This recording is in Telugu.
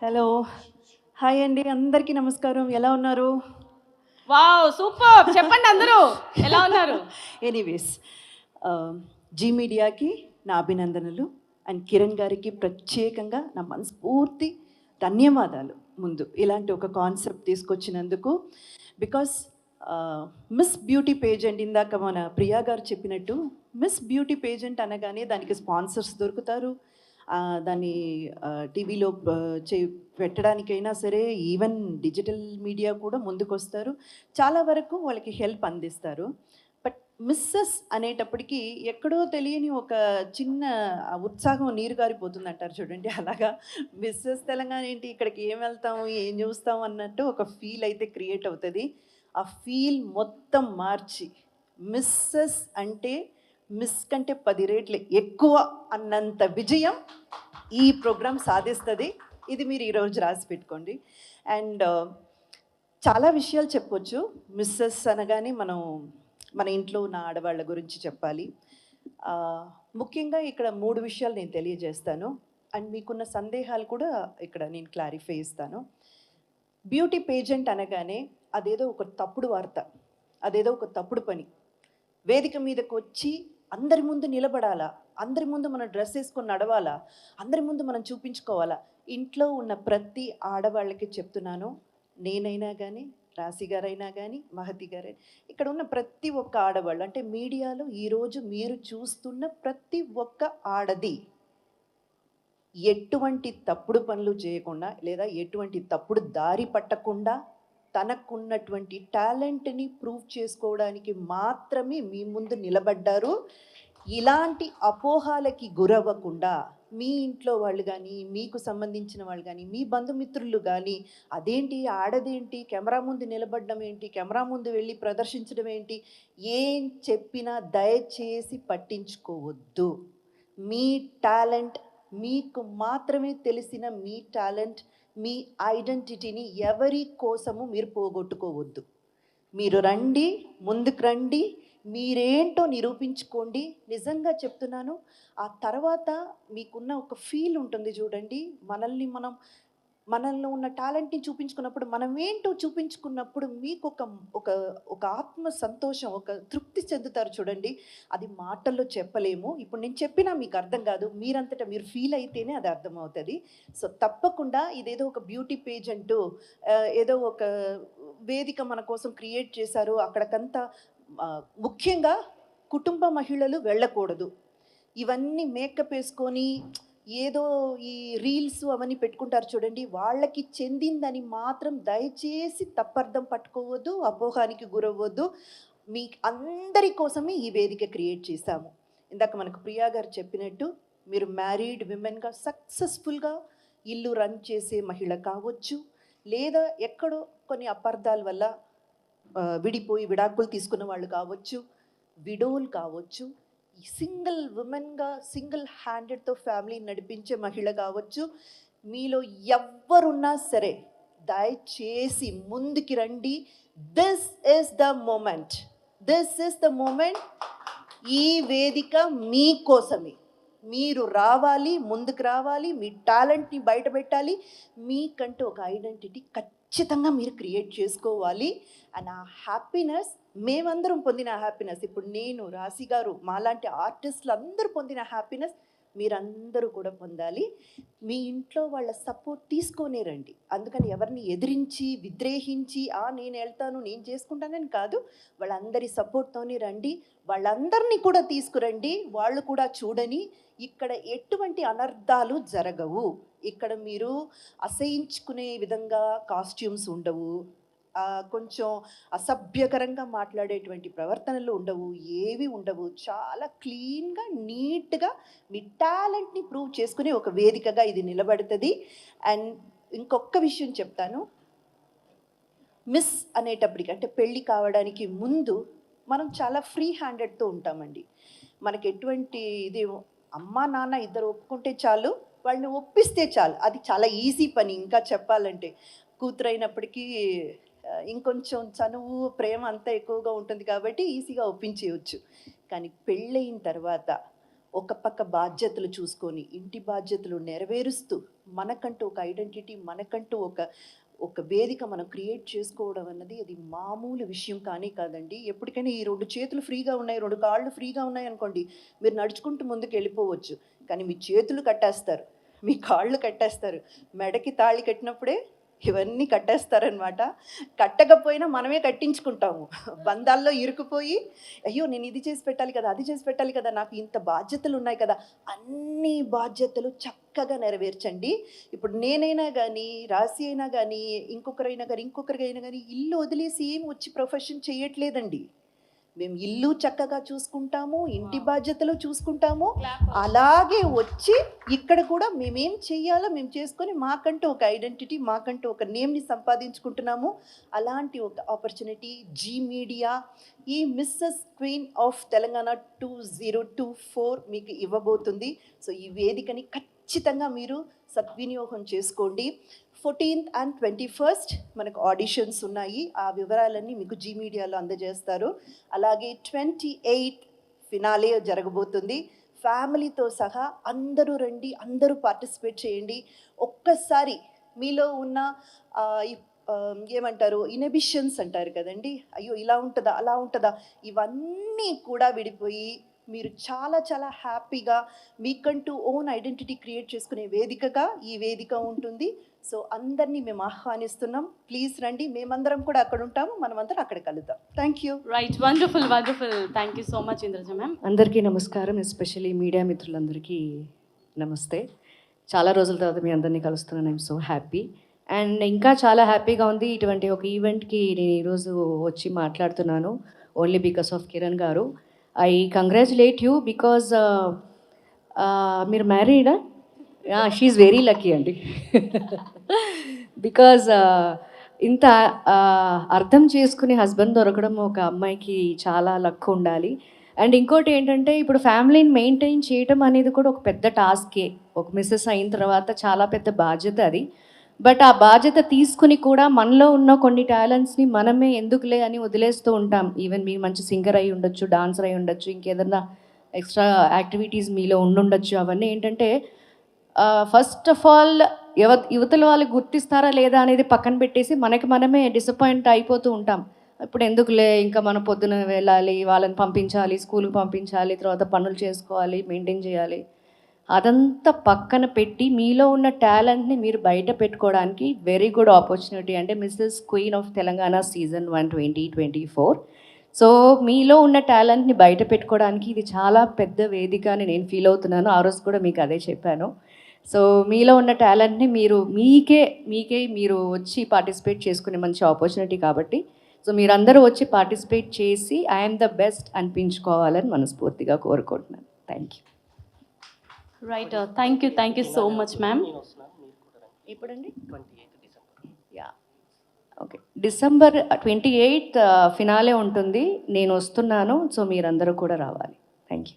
హలో. హాయ్ అండి. అందరికీ నమస్కారం. ఎలా ఉన్నారు? వావ్! సూపర్! చెప్పండి అందరూ ఎలా ఉన్నారు? ఎనీవేస్ జీ మీడియాకి నా అభినందనలు. అండ్ కిరణ్ గారికి ప్రత్యేకంగా నా మనస్ఫూర్తి ధన్యవాదాలు. ముందు ఇలాంటి ఒక కాన్సెప్ట్ తీసుకొచ్చినందుకు. బికాస్ మిస్ బ్యూటీ పేజెంట్ ఇందాక మన ప్రియా గారు చెప్పినట్టు మిస్ బ్యూటీ పేజెంట్ అనగానే దానికి స్పాన్సర్స్ దొరుకుతారు. దాన్ని టీవీలో పెట్టడానికైనా సరే, ఈవెన్ డిజిటల్ మీడియా కూడా ముందుకొస్తారు. చాలా వరకు వాళ్ళకి హెల్ప్ అందిస్తారు. బట్ మిస్సెస్ అనేటప్పటికీ ఎక్కడో తెలియని ఒక చిన్న ఉత్సాహం నీరు గారిపోతుంది అంటారు చూడండి. అలాగా మిస్సెస్ తెలంగాణ ఏంటి, ఇక్కడికి ఏం వెళ్తాము, ఏం చూస్తాం అన్నట్టు ఒక ఫీల్ అయితే క్రియేట్ అవుతుంది. ఆ ఫీల్ మొత్తం మార్చి మిస్సెస్ అంటే మిస్ కంటే 10 రేట్లు ఎక్కువ అన్నంత విజయం ఈ ప్రోగ్రామ్ సాధిస్తుంది. ఇది మీరు ఈరోజు రాసి పెట్టుకోండి. అండ్ చాలా విషయాలు చెప్పొచ్చు. మిస్సెస్ అనగానే మన ఇంట్లో ఉన్న ఆడవాళ్ళ గురించి చెప్పాలి. ముఖ్యంగా ఇక్కడ 3 విషయాలు నేను తెలియజేస్తాను. అండ్ మీకున్న సందేహాలు కూడా ఇక్కడ నేను క్లారిఫై ఇస్తాను. బ్యూటీ పేజెంట్ అనగానే అదేదో ఒక తప్పుడు వార్త, అదేదో ఒక తప్పుడు పని. వేదిక మీదకి వచ్చి అందరి ముందు నిలబడాలా, అందరి ముందు మనం డ్రెస్ వేసుకొని నడవాలా, అందరి ముందు మనం చూపించుకోవాలా. ఇంట్లో ఉన్న ప్రతి ఆడవాళ్ళకి చెప్తున్నాను, నేనైనా కానీ, రాశి గారైనా కానీ, మహతి గారైనా, ఇక్కడ ఉన్న ప్రతి ఒక్క ఆడవాళ్ళు, అంటే మీడియాలో ఈరోజు మీరు చూస్తున్న ప్రతి ఒక్క ఆడది ఎటువంటి తప్పుడు పనులు చేయకుండా, లేదా ఎటువంటి తప్పుడు దారి పట్టకుండా, తనకున్నటువంటి టాలెంట్ని ప్రూవ్ చేసుకోవడానికి మాత్రమే మీ ముందు నిలబడ్డారు. ఇలాంటి అపోహాలకి గురవ్వకుండా మీ ఇంట్లో వాళ్ళు కానీ, మీకు సంబంధించిన వాళ్ళు కానీ, మీ బంధుమిత్రులు కానీ, అదేంటి ఆడదేంటి, కెమెరా ముందు నిలబడడం ఏంటి, కెమెరా ముందు వెళ్ళి ప్రదర్శించడం ఏంటి, ఏం చెప్పినా దయచేసి పట్టించుకోవద్దు. మీ టాలెంట్, మీకు మాత్రమే తెలిసిన మీ టాలెంట్, మీ ఐడెంటిటీని ఎవరి కోసము మీరు పోగొట్టుకోవద్దు. మీరు రండి, ముందుకు రండి, మీరేంటో నిరూపించుకోండి. నిజంగా చెప్తున్నాను. ఆ తర్వాత మీకున్న ఒక ఫీల్ ఉంటుంది చూడండి. మనల్ని ఉన్న టాలెంట్ని చూపించుకున్నప్పుడు, మనం ఏంటో చూపించుకున్నప్పుడు మీకు ఒక ఒక ఒక ఆత్మ సంతోషం, ఒక తృప్తి చెందుతారు చూడండి. అది మాటల్లో చెప్పలేము. ఇప్పుడు నేను చెప్పినా మీకు అర్థం కాదు. మీరంతటా మీరు ఫీల్ అయితేనే అది అర్థమవుతుంది. సో తప్పకుండా ఇదేదో ఒక బ్యూటీ పేజ్ అంటూ ఏదో ఒక వేదిక మన కోసం క్రియేట్ చేశారు. అక్కడికంతా ముఖ్యంగా కుటుంబ మహిళలు వెళ్ళకూడదు. ఇవన్నీ మేకప్ వేసుకొని ఏదో ఈ రీల్స్ అవన్నీ పెట్టుకుంటారు చూడండి. వాళ్ళకి చెందిందని మాత్రం దయచేసి తప్పర్థం పట్టుకోవద్దు, అపోహానికి గురవ్వద్దు. మీ అందరి కోసమే ఈ వేదిక క్రియేట్ చేశాము. ఇందాక మనకు ప్రియా గారు చెప్పినట్టు, మీరు మ్యారీడ్ విమెన్గా సక్సెస్ఫుల్గా ఇల్లు రన్ చేసే మహిళ కావచ్చు, లేదా ఎక్కడో కొన్ని అపార్థాల వల్ల విడిపోయి విడాకులు తీసుకున్న వాళ్ళు కావచ్చు, విడోలు కావచ్చు, సింగిల్ ఉమెన్గా సింగిల్ హ్యాండెడ్తో ఫ్యామిలీ నడిపించే మహిళ కావచ్చు, మీలో ఎవ్వరున్నా సరే దయచేసి ముందుకి రండి. This is the moment, this is the moment. ఈ వేదిక మీకోసమే. మీరు రావాలి, ముందుకు రావాలి, మీ టాలెంట్ని బయట పెట్టాలి, మీకంటూ ఒక ఐడెంటిటీ ఖచ్చితంగా మీరు క్రియేట్ చేసుకోవాలి. అండ్ ఆ హ్యాపీనెస్, మేమందరం పొందిన హ్యాపీనెస్, ఇప్పుడు నేను, రాశి గారు, మాలాంటి ఆర్టిస్టులు అందరూ పొందిన హ్యాపీనెస్ మీరందరూ కూడా పొందాలి. మీ ఇంట్లో వాళ్ళ సపోర్ట్ తీసుకొనే రండి. అందుకని ఎవరిని ఎదిరించి విద్రేహించి నేను వెళ్తాను, నేను చేసుకుంటానని కాదు. వాళ్ళందరి సపోర్ట్తోనే రండి. వాళ్ళందరినీ కూడా తీసుకురండి. వాళ్ళు కూడా చూడని. ఇక్కడ ఎటువంటి అనర్థాలు జరగవు. ఇక్కడ మీరు అసహించుకునే విధంగా కాస్ట్యూమ్స్ ఉండవు, కొంచెం అసభ్యకరంగా మాట్లాడేటువంటి ప్రవర్తనలు ఉండవు, ఏవి ఉండవు. చాలా క్లీన్గా, నీట్గా మీ టాలెంట్ని ప్రూవ్ చేసుకునే ఒక వేదికగా ఇది నిలబడుతుంది. అండ్ ఇంకొక విషయం చెప్తాను. మిస్ అనేటప్పటికి, అంటే పెళ్ళి కావడానికి ముందు మనం చాలా ఫ్రీ హ్యాండెడ్తో ఉంటామండి. మనకి ఎటువంటి ఇది, అమ్మ నాన్న ఇద్దరు ఒప్పుకుంటే చాలు, వాళ్ళని ఒప్పిస్తే చాలు. అది చాలా ఈజీ పని. ఇంకా చెప్పాలంటే కూతురైనప్పటికీ ఇంకొంచెం చనువు, ప్రేమ అంతా ఎక్కువగా ఉంటుంది కాబట్టి ఈజీగా ఒప్పించేయచ్చు. కానీ పెళ్ళయిన తర్వాత ఒక పక్క బాధ్యతలు చూసుకొని ఇంటి బాధ్యతలు నెరవేరుస్తూ మనకంటూ ఒక ఐడెంటిటీ, మనకంటూ ఒక వేదిక మనం క్రియేట్ చేసుకోవడం అన్నది అది మామూలు విషయం కానీ కాదండి. ఎప్పటికైనా ఈ 2 చేతులు ఫ్రీగా ఉన్నాయి, 2 కాళ్ళు ఫ్రీగా ఉన్నాయి అనుకోండి, మీరు నడుచుకుంటూ ముందుకు వెళ్ళిపోవచ్చు. కానీ మీ చేతులు కట్టేస్తారు, మీ కాళ్ళు కట్టేస్తారు. మెడకి తాళి కట్టినప్పుడే ఇవన్నీ కట్టేస్తారనమాట. కట్టకపోయినా మనమే కట్టించుకుంటాము. బంధాల్లో ఇరుక్కుపోయి, అయ్యో నేను ఇది చేసి పెట్టాలి కదా, అది చేసి పెట్టాలి కదా, నాకు ఇంత బాధ్యతలు ఉన్నాయి కదా, అన్ని బాధ్యతలు చక్కగా నెరవేర్చండి. ఇప్పుడు నేనైనా కానీ, రాశి అయినా కానీ, ఇంకొకరికైనా కానీ ఇల్లు వదిలేసి ఏం వచ్చి ప్రొఫెషన్ చేయట్లేదండి. మేము ఇల్లు చక్కగా చూసుకుంటాము, ఇంటి బాధ్యతలు చూసుకుంటాము. అలాగే వచ్చి ఇక్కడ కూడా మేమేం చెయ్యాలో మేము చేసుకొని మాకంటూ ఒక ఐడెంటిటీ, మాకంటూ ఒక నేమ్ని సంపాదించుకుంటున్నాము. అలాంటి ఒక ఆపర్చునిటీ జీ మీడియా ఈ మిస్సెస్ క్వీన్ ఆఫ్ తెలంగాణ 2024 మీకు ఇవ్వబోతుంది. సో ఈ వేదికని ఖచ్చితంగా మీరు సద్వినియోగం చేసుకోండి. 14th and 21st మనకు ఆడిషన్స్ ఉన్నాయి. ఆ వివరాలన్నీ మీకు జీ మీడియాలో అందజేస్తారు. అలాగే 28th ఫినాలే జరగబోతుంది. ఫ్యామిలీతో సహా అందరూ రండి, అందరూ పార్టిసిపేట్ చేయండి. ఒక్కసారి మీలో ఉన్న ఏమంటారు ఇన్హిబిషన్స్ అంటారు కదండి, అయ్యో ఇలా ఉంటుందా అలా ఉంటుందా, ఇవన్నీ కూడా విడిపోయి మీరు చాలా చాలా హ్యాపీగా మీకంటూ ఓన్ ఐడెంటిటీ క్రియేట్ చేసుకునే వేదికగా ఈ వేదిక ఉంటుంది. సో అందరినీ మేము ఆహ్వానిస్తున్నాం. ప్లీజ్ రండి, మేమందరం కూడా అక్కడ ఉంటాము, మనమందరం అక్కడ కలుద్దాం. Thank you. Right, wonderful wonderful. Thank you so much Indraja ma'am. అందరికీ నమస్కారం, ఎస్పెషల్లీ మీడియా మిత్రులందరికీ నమస్తే. చాలా రోజుల తర్వాత మీ అందరినీ కలుస్తున్నాను. ఐఎమ్ సో హ్యాపీ అండ్ ఇంకా చాలా హ్యాపీగా ఉంది. ఇటువంటి ఒక ఈవెంట్కి నేను ఈరోజు వచ్చి మాట్లాడుతున్నాను ఓన్లీ బికాస్ ఆఫ్ కిరణ్ గారు. ఐ కంగ్రాచులేట్ యూ బికాజ్ మీరు మ్యారీడా? షీఈ్ వెరీ లక్కీ అండి. బికాజ్ ఇంత అర్థం చేసుకునే హస్బెండ్ దొరకడం ఒక అమ్మాయికి చాలా లక్ ఉండాలి. అండ్ ఇంకోటి ఏంటంటే ఇప్పుడు ఫ్యామిలీని మెయింటైన్ చేయడం అనేది కూడా ఒక పెద్ద టాస్కే. ఒక మిస్సెస్ అయిన తర్వాత చాలా పెద్ద బాధ్యత అది. బట్ ఆ బాధ్యత తీసుకుని కూడా మనలో ఉన్న కొన్ని టాలెంట్స్ని మనమే ఎందుకులే అని వదిలేస్తూ ఉంటాం. ఈవెన్ మీరు మంచి సింగర్ అయి ఉండొచ్చు, డాన్సర్ అయి ఉండొచ్చు, ఇంకేదన్నా ఎక్స్ట్రా యాక్టివిటీస్ మీలో ఉండుండొచ్చు. అవన్నీ ఏంటంటే ఫస్ట్ ఆఫ్ ఆల్ యువతల వాళ్ళు గుర్తిస్తారా లేదా అనేది పక్కన పెట్టేసి మనమే డిసప్పాయింట్ అయిపోతూ ఉంటాం. ఇప్పుడు ఎందుకులే, ఇంకా మనం పొద్దున వెళ్ళాలి, వాళ్ళని పంపించాలి, స్కూల్కి పంపించాలి, తర్వాత పనులు చేసుకోవాలి, మెయింటైన్ చేయాలి. అదంతా పక్కన పెట్టి మీలో ఉన్న టాలెంట్ని మీరు బయట పెట్టుకోవడానికి వెరీ గుడ్ ఆపర్చునిటీ అంటే Mrs queen of Telangana season 1 2024. So మీలో ఉన్న టాలెంట్ని బయట పెట్టుకోవడానికి ఇది చాలా పెద్ద వేదిక అని నేను ఫీల్ అవుతున్నాను. ఆ రోజు కూడా మీకు అదే చెప్పాను. సో మీలో ఉన్న టాలెంట్ని మీకే మీరు వచ్చి పార్టిసిపేట్ చేసుకునే మంచి ఆపర్చునిటీ కాబట్టి సో మీరందరూ వచ్చి పార్టిసిపేట్ చేసి ఐఎమ్ ద బెస్ట్ అనిపించుకోవాలని మనస్ఫూర్తిగా కోరుకుంటున్నాను. Thank you. Right, thank you so much ma'am. ఎప్పుడండి? 28 December. Yeah, okay. December 28 finale ఉంటుంది. నేను వస్తున్నాను. సో మీరందరూ కూడా రావాలి. Thank you.